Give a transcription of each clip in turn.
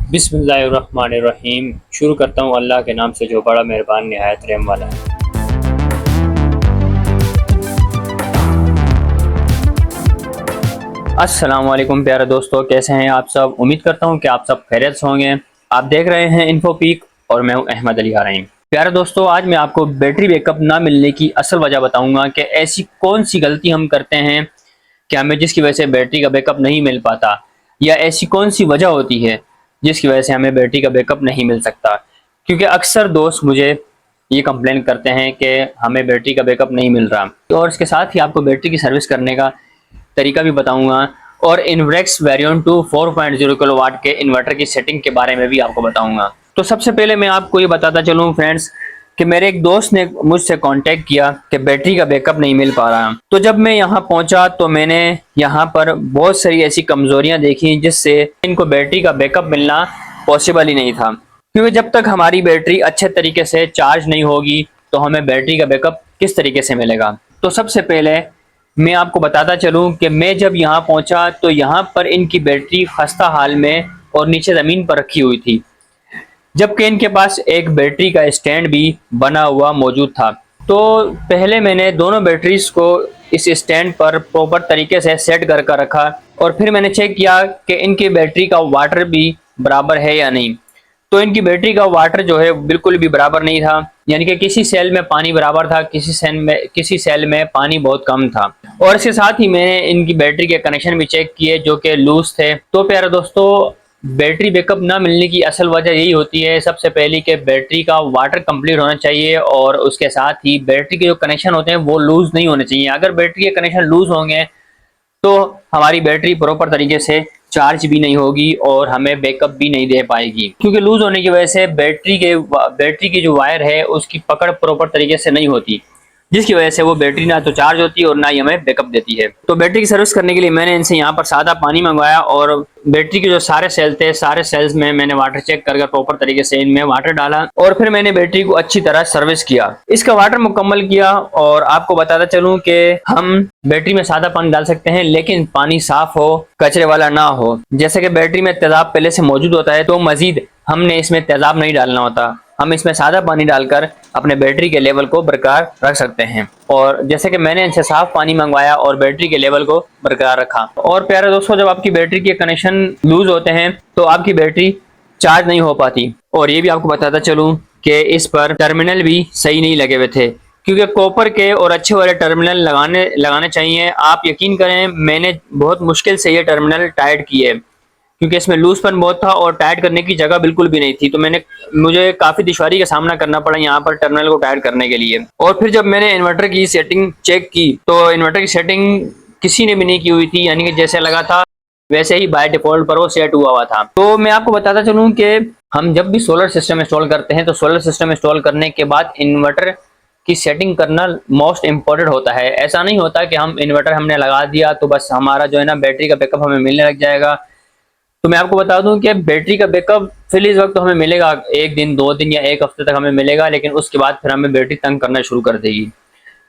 बिस्मिल्लाहिर्रहमानिर्रहीम। शुरू करता हूँ अल्लाह के नाम से जो बड़ा मेहरबान निहायत रहम वाला है। अस्सलाम वालेकुम प्यारे दोस्तों, कैसे हैं आप सब। उम्मीद करता हूँ कि आप सब खैरियत से होंगे। आप देख रहे हैं इन्फोपीक और मैं हूँ अहमद अली हराइम। प्यारे दोस्तों, आज मैं आपको बैटरी बैकअप ना मिलने की असल वजह बताऊंगा कि ऐसी कौन सी गलती हम करते हैं कि हमें जिसकी वजह से बैटरी का बैकअप नहीं मिल पाता, या ऐसी कौन सी वजह होती है जिसकी वजह से हमें बैटरी का बैकअप नहीं मिल सकता। क्योंकि अक्सर दोस्त मुझे ये कंप्लेन करते हैं कि हमें बैटरी का बैकअप नहीं मिल रहा। और इसके साथ ही आपको बैटरी की सर्विस करने का तरीका भी बताऊंगा और इन्वेक्स वेरिएंट 2 4.0 किलोवाट के इन्वर्टर की सेटिंग के बारे में भी आपको बताऊंगा। तो सबसे पहले मैं आपको ये बताता चलूँ फ्रेंड्स कि मेरे एक दोस्त ने मुझसे कांटेक्ट किया कि बैटरी का बैकअप नहीं मिल पा रहा। तो जब मैं यहाँ पहुंचा तो मैंने यहाँ पर बहुत सारी ऐसी कमजोरियां देखी जिससे इनको बैटरी का बैकअप मिलना पॉसिबल ही नहीं था। क्योंकि जब तक हमारी बैटरी अच्छे तरीके से चार्ज नहीं होगी तो हमें बैटरी का बैकअप किस तरीके से मिलेगा। तो सबसे पहले मैं आपको बताता चलूँ कि मैं जब यहाँ पहुंचा तो यहाँ पर इनकी बैटरी खस्ता हाल में और नीचे ज़मीन पर रखी हुई थी, जबकि इनके पास एक बैटरी का स्टैंड भी बना हुआ मौजूद था। तो पहले मैंने दोनों बैटरीज को इस स्टैंड पर प्रॉपर तरीके से सेट कर कर रखा और फिर मैंने चेक किया कि इनकी बैटरी का वाटर भी बराबर है या नहीं। तो इनकी बैटरी का वाटर जो है बिल्कुल भी बराबर नहीं था, यानी कि किसी सेल में पानी बराबर था, किसी सेल में पानी बहुत कम था। और इसके साथ ही मैंने इनकी बैटरी के कनेक्शन भी चेक किए जो कि लूज थे। तो प्यारे दोस्तों, बैटरी बैकअप ना मिलने की असल वजह यही होती है सबसे पहली कि बैटरी का वाटर कंप्लीट होना चाहिए और उसके साथ ही बैटरी के जो कनेक्शन होते हैं वो लूज नहीं होने चाहिए। अगर बैटरी के कनेक्शन लूज होंगे तो हमारी बैटरी प्रॉपर तरीके से चार्ज भी नहीं होगी और हमें बैकअप भी नहीं दे पाएगी। क्योंकि लूज होने की वजह से बैटरी की जो वायर है उसकी पकड़ प्रॉपर तरीके से नहीं होती, जिसकी वजह से वो बैटरी ना तो चार्ज होती है और ना ही हमें बैकअप देती है। तो बैटरी की सर्विस करने के लिए मैंने इनसे यहाँ पर सादा पानी मंगवाया और बैटरी के जो सारे सेल थे सारे सेल्स में मैंने वाटर चेक कर प्रॉपर तरीके से इनमें वाटर डाला और फिर मैंने बैटरी को अच्छी तरह सर्विस किया, इसका वाटर मुकम्मल किया। और आपको बताता चलूं कि हम बैटरी में सादा पानी डाल सकते हैं लेकिन पानी साफ हो, कचरे वाला ना हो। जैसे कि बैटरी में तेजाब पहले से मौजूद होता है तो मजीद हमने इसमें तेजाब नहीं डालना होता, हम इसमें सादा पानी डालकर अपने बैटरी के लेवल को बरकरार रख सकते हैं। और जैसे कि मैंने इनसे साफ पानी मंगवाया और बैटरी के लेवल को बरकरार रखा। और प्यारे दोस्तों, जब आपकी बैटरी के कनेक्शन लूज होते हैं तो आपकी बैटरी चार्ज नहीं हो पाती। और ये भी आपको बताता चलूं कि इस पर टर्मिनल भी सही नहीं लगे हुए थे, क्योंकि कॉपर के और अच्छे वाले टर्मिनल लगाने चाहिए। आप यकीन करें, मैंने बहुत मुश्किल से ये टर्मिनल टाइट किए क्योंकि इसमें लूजपन बहुत था और टाइट करने की जगह बिल्कुल भी नहीं थी। तो मुझे काफ़ी दुश्वारी का सामना करना पड़ा यहाँ पर टर्मिनल को टाइट करने के लिए। और फिर जब मैंने इन्वर्टर की सेटिंग चेक की तो इन्वर्टर की सेटिंग किसी ने भी नहीं की हुई थी, यानी कि जैसे लगा था वैसे ही बाय डिफॉल्ट पर वो सेट हुआ था। तो मैं आपको बताता चलूँ कि हम जब भी सोलर सिस्टम इंस्टॉल करते हैं तो सोलर सिस्टम इंस्टॉल करने के बाद इन्वर्टर की सेटिंग करना मोस्ट इम्पोर्टेंट होता है। ऐसा नहीं होता कि हम इन्वर्टर हमने लगा दिया तो बस हमारा जो है ना बैटरी का बैकअप हमें मिलने लग जाएगा। तो मैं आपको बता दूं कि बैटरी का बैकअप फिर इस वक्त तो हमें मिलेगा, एक दिन 2 दिन या एक हफ्ते तक हमें मिलेगा, लेकिन उसके बाद फिर हमें बैटरी तंग करना शुरू कर देगी।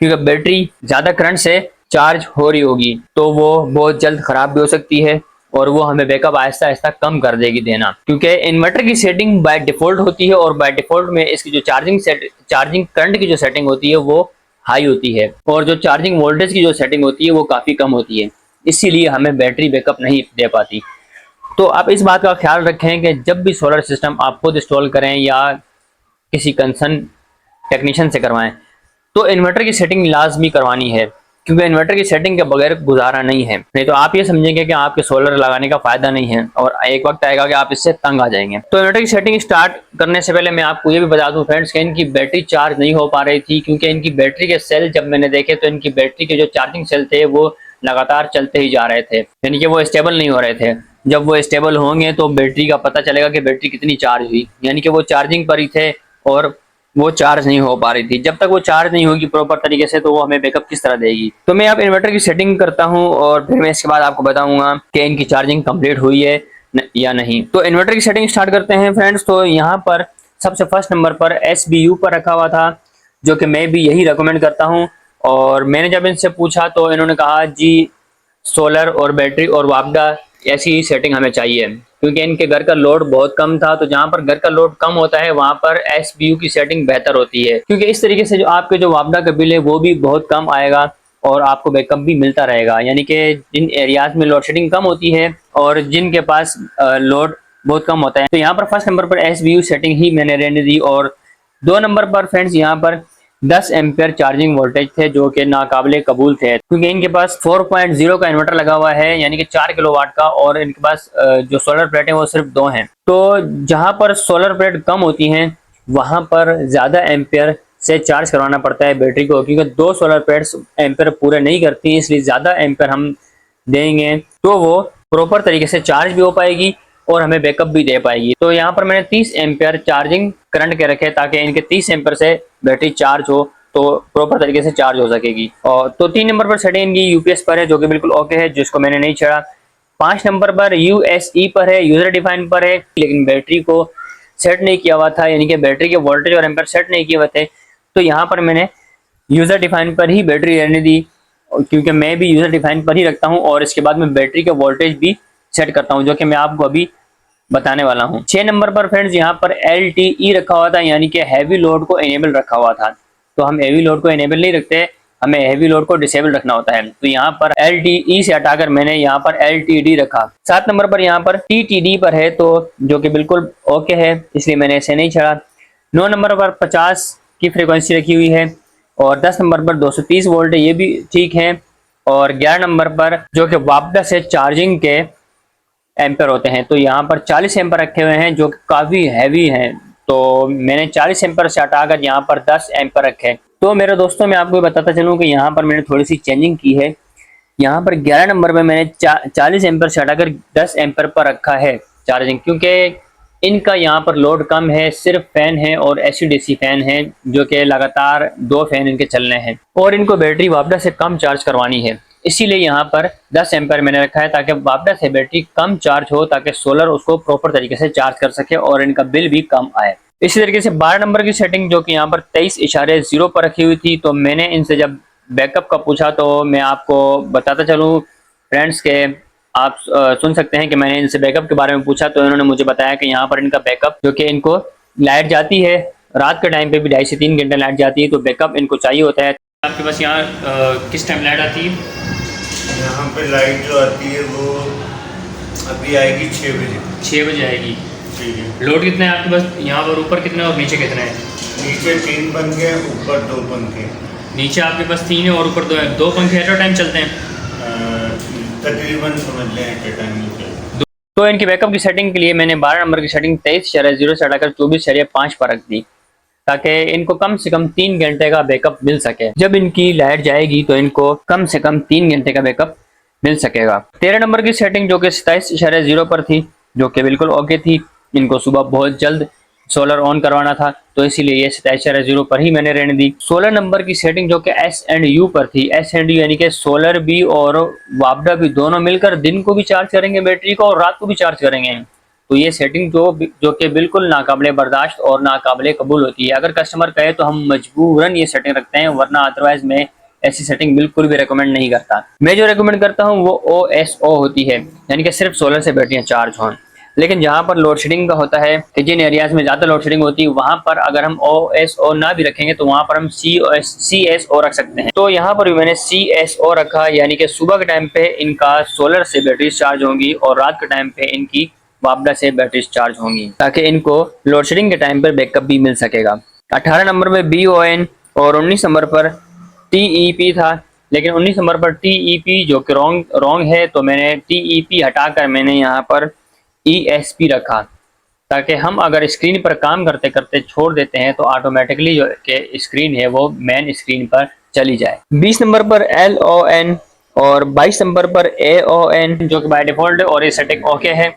क्योंकि बैटरी ज़्यादा करंट से चार्ज हो रही होगी तो वो बहुत जल्द ख़राब भी हो सकती है और वो हमें बैकअप आहिस्ता आहिस्ता कम कर देगी देना। क्योंकि इन्वर्टर की सेटिंग बाय डिफ़ॉल्ट होती है और बाय डिफ़ॉल्ट में इसकी जो चार्जिंग करंट की जो सेटिंग होती है वो हाई होती है और जो चार्जिंग वोल्टेज की जो सेटिंग होती है वो काफ़ी कम होती है, इसीलिए हमें बैटरी बैकअप नहीं दे पाती। तो आप इस बात का ख्याल रखें कि जब भी सोलर सिस्टम आप खुद इंस्टॉल करें या किसी कंसर्न टेक्नीशियन से करवाएं तो इन्वर्टर की सेटिंग लाजमी करवानी है, क्योंकि इन्वर्टर की सेटिंग के बगैर गुजारा नहीं है। नहीं तो आप ये समझेंगे कि आपके सोलर लगाने का फायदा नहीं है और एक वक्त आएगा कि आप इससे तंग आ जाएंगे। तो इन्वर्टर की सेटिंग स्टार्ट करने से पहले मैं आपको ये भी बता दूं फ्रेंड्स कि इनकी बैटरी चार्ज नहीं हो पा रही थी, क्योंकि इनकी बैटरी के सेल जब मैंने देखे तो इनकी बैटरी के जो चार्जिंग सेल थे वो लगातार चलते ही जा रहे थे, यानी कि वो स्टेबल नहीं हो रहे थे। जब वो स्टेबल होंगे तो बैटरी का पता चलेगा कि बैटरी कितनी चार्ज हुई, यानी कि वो चार्जिंग पर ही थे और वो चार्ज नहीं हो पा रही थी। जब तक वो चार्ज नहीं होगी प्रॉपर तरीके से तो वो हमें बैकअप किस तरह देगी। तो मैं अब इन्वर्टर की सेटिंग करता हूँ और फिर मैं इसके बाद आपको बताऊंगा कि इनकी चार्जिंग कंप्लीट हुई है या नहीं। तो इन्वर्टर की सेटिंग स्टार्ट करते हैं फ्रेंड्स। तो यहाँ पर सबसे फर्स्ट नंबर पर SBU पर रखा हुआ था, जो कि मैं भी यही रिकमेंड करता हूँ। और मैंने जब इनसे पूछा तो इन्होंने कहा जी सोलर और बैटरी और वापडा ऐसी ही सेटिंग हमें चाहिए, क्योंकि इनके घर का लोड बहुत कम था। तो जहाँ पर घर का लोड कम होता है वहाँ पर एसबीयू की सेटिंग बेहतर होती है, क्योंकि इस तरीके से जो आपके जो वापडा का बिल है वो भी बहुत कम आएगा और आपको बैकअप भी मिलता रहेगा। यानी कि जिन एरियाज में लोड शेडिंग कम होती है और जिनके पास लोड बहुत कम होता है, तो यहाँ पर फर्स्ट नंबर पर एसबीयू सेटिंग ही मैंने रहने दी। और 2 नंबर पर फ्रेंड्स यहाँ पर 10 एम्पियर चार्जिंग वोल्टेज थे, जो कि नाकाबिले कबूल थे, क्योंकि इनके पास 4.0 का इन्वर्टर लगा हुआ है, यानी कि 4 किलोवाट का, और इनके पास जो सोलर प्लेट है वो सिर्फ 2 हैं। तो जहां पर सोलर प्लेट कम होती हैं वहां पर ज्यादा एम्पियर से चार्ज करवाना पड़ता है बैटरी को, क्योंकि 2 सोलर प्लेट्स एम्पियर पूरे नहीं करती, इसलिए ज्यादा एम्पियर हम देंगे तो वो प्रॉपर तरीके से चार्ज भी हो पाएगी और हमें बैकअप भी दे पाएगी। तो यहाँ पर मैंने 30 एम्पियर चार्जिंग करंट के रखे, ताकि इनके 30 एम्पियर से बैटरी चार्ज हो तो प्रॉपर तरीके से चार्ज हो सकेगी। और तो 3 नंबर पर सेटिंग इनकी यूपीएस पर है, जो कि बिल्कुल ओके है, जिसको मैंने नहीं छेड़ा। 5 नंबर पर यूएसई पर है, यूजर डिफाइन पर है, लेकिन बैटरी को सेट नहीं किया हुआ था, यानी कि बैटरी के वोल्टेज और एम्पियर सेट नहीं किए हुए थे। तो यहाँ पर मैंने यूजर डिफाइन पर ही बैटरी रहने दी, क्योंकि मैं भी यूजर डिफाइन पर ही रखता हूँ और इसके बाद मैं बैटरी का वोल्टेज भी सेट करता हूँ, जो कि मैं आपको अभी बताने वाला हूँ। 6 नंबर पर फ्रेंड्स यहाँ पर LTE रखा हुआ था, यानी कि हैवी लोड को इनेबल रखा हुआ था। तो हम हैवी लोड को इनेबल नहीं रखते, हमें हैवी लोड को डिसेबल रखना होता है। तो यहाँ पर LTE से हटाकर मैंने यहाँ पर LTD रखा। 7 नंबर पर यहाँ पर TTD पर है, तो जो कि बिल्कुल ओके है, इसलिए मैंने इसे नहीं छेड़ा। 9 नंबर पर 50 की फ्रिक्वेंसी रखी हुई है और 10 नंबर पर 230 वोल्ट है, ये भी ठीक है। और 11 नंबर पर जो कि वापडा से चार्जिंग के एम्पर होते हैं, तो यहाँ पर 40 एम्पर रखे हुए हैं, जो काफ़ी हैवी हैं। तो मैंने 40 एम्पर से हटाकर यहाँ पर 10 एम्पर रखे। तो मेरे दोस्तों मैं आपको बताता चलूँ कि यहाँ पर मैंने थोड़ी सी चेंजिंग की है। यहाँ पर 11 नंबर में मैंने 40 एम्पर से हटाकर 10 एम्पर पर रखा है चार्जिंग, क्योंकि इनका यहाँ पर लोड कम है, सिर्फ फैन है और एसी-डीसी फैन है, जो कि लगातार 2 फैन इनके चलने हैं और इनको बैटरी वापडा से कम चार्ज करवानी है, इसीलिए यहाँ पर 10 एम्पर मैंने रखा है, ताकि वापडा से बैटरी कम चार्ज हो, ताकि सोलर उसको प्रॉपर तरीके से चार्ज कर सके और इनका बिल भी कम आए। इसी तरीके से 12 नंबर की सेटिंग जो कि यहाँ पर 23.0 पर रखी हुई थी, तो मैंने इनसे जब बैकअप का पूछा तो मैं आपको बताता चलूँ फ्रेंड्स के आप सुन सकते हैं कि मैंने इनसे बैकअप के बारे में पूछा, तो इन्होंने मुझे बताया कि यहाँ पर इनका बैकअप, जो कि इनको लाइट जाती है रात के टाइम पे भी 2.5 से 3 घंटे लाइट जाती है, तो बैकअप इनको चाहिए होता है। आपके पास यहाँ किस टाइम लाइट आती है? यहाँ पे लाइट जो आती है वो अभी आएगी 6 बजे। 6 बजे आएगी। ठीक है। लोड कितना है आपके पास यहाँ पर? ऊपर कितना है और नीचे कितना है? नीचे 3 पंखे, ऊपर 2 पंखे। नीचे आपके पास 3 है और ऊपर 2 है। 2 पंखे एट अ टाइम चलते हैं? तकरीबन समझ लें एट अ टाइम। तो इनकी बैकअप की सेटिंग के लिए मैंने 12 नंबर की सेटिंग 23.0 से हटाकर 24.5 पर रख दी, ताकि इनको कम से कम 3 घंटे का बैकअप मिल सके। जब इनकी लाइट जाएगी तो इनको कम से कम 3 घंटे का बैकअप मिल सकेगा। 13 नंबर की सेटिंग जो कि 27.0 पर थी, जो कि बिल्कुल ओके थी, इनको सुबह बहुत जल्द सोलर ऑन करवाना था, तो इसीलिए ये 27.0 पर ही मैंने रहने दी। 16 नंबर की सेटिंग जो कि S&U पर थी, S&U यानी कि सोलर भी और वापडा भी दोनों मिलकर दिन को भी चार्ज करेंगे बैटरी को और रात को भी चार्ज करेंगे। तो ये सेटिंग जो कि बिल्कुल नाकाबिले बर्दाश्त और नाकाबिले कबूल होती है। अगर कस्टमर कहे तो हम मजबूरन ये सेटिंग रखते हैं, वरना अदरवाइज मैं ऐसी सेटिंग बिल्कुल भी रेकमेंड नहीं करता। मैं जो रेकमेंड करता हूँ वो OSO होती है, यानी कि सिर्फ सोलर से बैटरियाँ चार्ज हों। लेकिन जहाँ पर लोड शेडिंग का होता है कि जिन एरियाज में ज़्यादा लोड शेडिंग होती है, वहाँ पर अगर हम OSO ना भी रखेंगे तो वहाँ पर हम CSO रख सकते हैं। तो यहाँ पर भी मैंने CSO रखा, यानी कि सुबह के टाइम पे इनका सोलर से बैटरी चार्ज होंगी और रात के टाइम पे इनकी वापडा से बैटरी चार्ज होंगी, ताकि इनको लोड शेडिंग के टाइम पर बैकअप भी मिल सकेगा। 18 नंबर में BON और 19 नंबर पर TEP था, लेकिन 19 नंबर पर TEP जो कि रॉन्ग है, तो मैंने TEP हटाकर मैंने यहाँ पर ESP रखा, ताकि हम अगर स्क्रीन पर काम करते करते छोड़ देते हैं तो ऑटोमेटिकली जो कि स्क्रीन है वो मेन स्क्रीन पर चली जाए। 20 नंबर पर LON और 22 नंबर पर AON जो कि बाय डिफॉल्ट है और ये सेटिंग ओके है।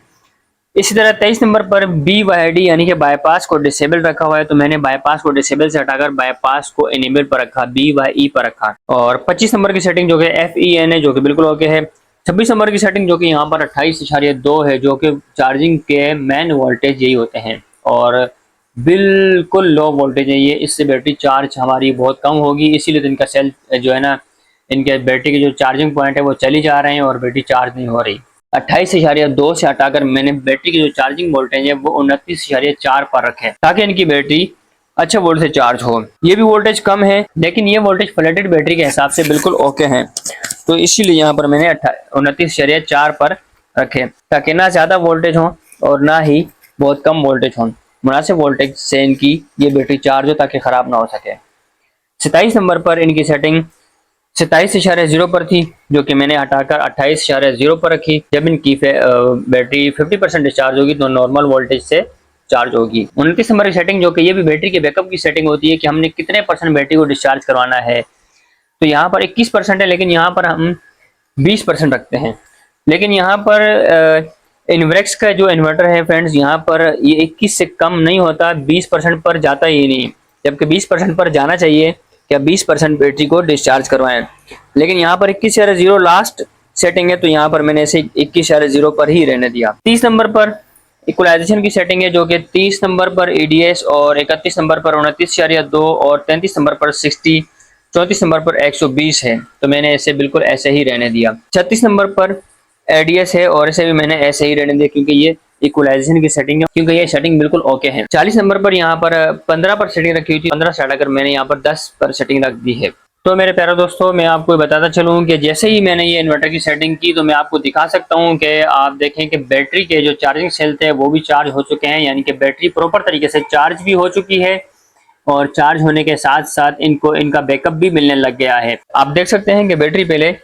इसी तरह 23 नंबर पर BYD यानी कि बाईपास को डिसेबल रखा हुआ है, तो मैंने बाईपास को डिसेबल से हटाकर बाईपास को इनेबल पर रखा, BYE पर रखा। और 25 नंबर की सेटिंग जो कि FEN है, जो कि बिल्कुल ओके है। 26 नंबर की सेटिंग जो कि यहाँ पर 28.2 है, जो कि चार्जिंग के मेन वोल्टेज यही होते हैं और बिल्कुल लो वोल्टेज है ये, इससे बैटरी चार्ज हमारी बहुत कम होगी, इसीलिए तो इनका सेल जो है ना, इनके बैटरी के जो चार्जिंग पॉइंट है वो चली जा रहे हैं और बैटरी चार्ज नहीं हो रही। 28.2 से हटाकर मैंने बैटरी की जो चार्जिंग वोल्टेज है वो 29.4 पर रखे ताकि इनकी बैटरी अच्छे वोल्ट से चार्ज हो। ये भी वोल्टेज कम है लेकिन ये वोल्टेज फ्लैटेड बैटरी के हिसाब से बिल्कुल ओके है, तो इसीलिए यहाँ पर मैंने 29.4 पर रखे ताकि ना ज़्यादा वोल्टेज हो और ना ही बहुत कम वोल्टेज हो। मुनासिब वोल्टेज से इनकी ये बैटरी चार्ज हो ताकि ख़राब ना हो सके। 27 नंबर पर इनकी सेटिंग 27.0 पर थी जो कि मैंने हटाकर 28.0 पर रखी। जब इनकी बैटरी 50% डिस्चार्ज होगी तो नॉर्मल वोल्टेज से चार्ज होगी। 29 नंबर की सेटिंग जो कि ये भी बैटरी के बैकअप की सेटिंग होती है कि हमने कितने % बैटरी को डिस्चार्ज करवाना है, तो यहाँ पर 21% है लेकिन यहाँ पर हम 20% रखते हैं। लेकिन यहाँ पर इन्वेक्स का जो इन्वर्टर है फ्रेंड्स, यहाँ पर ये 21 से कम नहीं होता, 20% पर जाता ही नहीं, जबकि 20% पर जाना चाहिए कि 20% बैटरी को डिस्चार्ज करवाएं। लेकिन यहाँ पर 21.0 लास्ट सेटिंग है तो यहाँ पर मैंने इसे 21.0 पर ही रहने दिया। 30 नंबर पर इक्वलाइजेशन की सेटिंग है जो कि 30 नंबर पर एडीएस और 31 नंबर पर 29.2 और 33 नंबर पर 60, 34 नंबर पर 120 है, तो मैंने इसे बिल्कुल ऐसे ही रहने दिया। 36 नंबर पर एडीएस है और इसे भी मैंने ऐसे ही रहने दिया क्योंकि ये इक्वलाइजेशन की सेटिंग है, क्योंकि ये सेटिंग बिल्कुल ओके है। 40 नंबर पर यहाँ पर 15 पर सेटिंग रखी हुई थी, 15 से हटाकर मैंने यहाँ पर 10 पर सेटिंग रख दी है। तो मेरे प्यारे दोस्तों, मैं आपको बताता चलूँ कि जैसे ही मैंने ये इन्वर्टर की सेटिंग की तो मैं आपको दिखा सकता हूँ कि आप देखें कि बैटरी के जो चार्जिंग सेल थे वो भी चार्ज हो चुके हैं, यानी कि बैटरी प्रॉपर तरीके से चार्ज भी हो चुकी है और चार्ज होने के साथ साथ इनको इनका बैकअप भी मिलने लग गया है। आप देख सकते हैं कि बैटरी पहले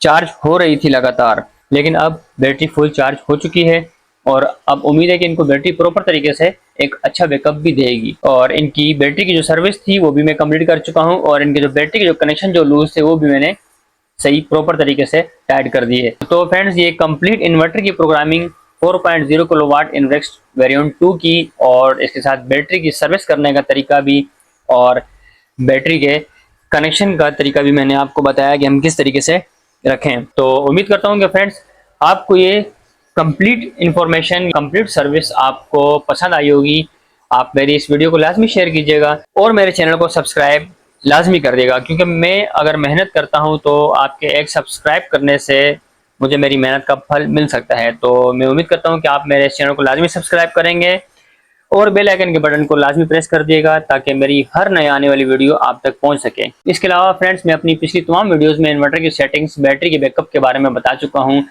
चार्ज हो रही थी लगातार, लेकिन अब बैटरी फुल चार्ज हो चुकी है और अब उम्मीद है कि इनको बैटरी प्रॉपर तरीके से एक अच्छा बैकअप भी देगी। और इनकी बैटरी की जो सर्विस थी वो भी मैं कंप्लीट कर चुका हूं और इनके जो बैटरी के जो कनेक्शन जो लूज थे वो भी मैंने सही प्रॉपर तरीके से टाइट कर दिए। तो फ्रेंड्स, ये कंप्लीट इन्वर्टर की प्रोग्रामिंग 4.0 किलोवाट इन्वेक्स वेरिएंट 2 की और इसके साथ बैटरी की सर्विस करने का तरीका भी और बैटरी के कनेक्शन का तरीका भी मैंने आपको बताया कि हम किस तरीके से रखें। तो उम्मीद करता हूं कि फ्रेंड्स आपको ये कंप्लीट इंफॉर्मेशन, कंप्लीट सर्विस आपको पसंद आई होगी। आप मेरी इस वीडियो को लाजमी शेयर कीजिएगा और मेरे चैनल को सब्सक्राइब लाजमी कर देगा, क्योंकि मैं अगर मेहनत करता हूं तो आपके एक सब्सक्राइब करने से मुझे मेरी मेहनत का फल मिल सकता है। तो मैं उम्मीद करता हूं कि आप मेरे इस चैनल को लाजमी सब्सक्राइब करेंगे और बेल आइकन के बटन को लाजमी प्रेस कर दिएगा ताकि मेरी हर नई आने वाली वीडियो आप तक पहुंच सके। इसके अलावा फ्रेंड्स, मैं अपनी पिछली तमाम वीडियोस में इन्वर्टर की सेटिंग्स, बैटरी के बैकअप के बारे में बता चुका हूं।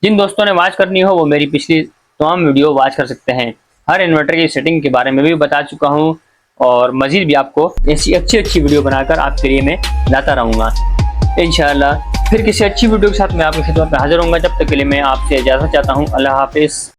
जिन दोस्तों ने वॉच करनी हो वो मेरी पिछली तमाम वीडियो वॉच कर सकते हैं। हर इन्वर्टर की सेटिंग के बारे में भी बता चुका हूं और मजीद भी आपको ऐसी अच्छी वीडियो बनाकर आपके लिए मैं लाता रहूँगा। इंशाअल्लाह फिर किसी अच्छी वीडियो के साथ मैं आपकी खिदमत में हाजिर होऊंगा। जब तक के लिए मैं आपसे इजाज़त चाहता हूँ। अल्लाह हाफिज़।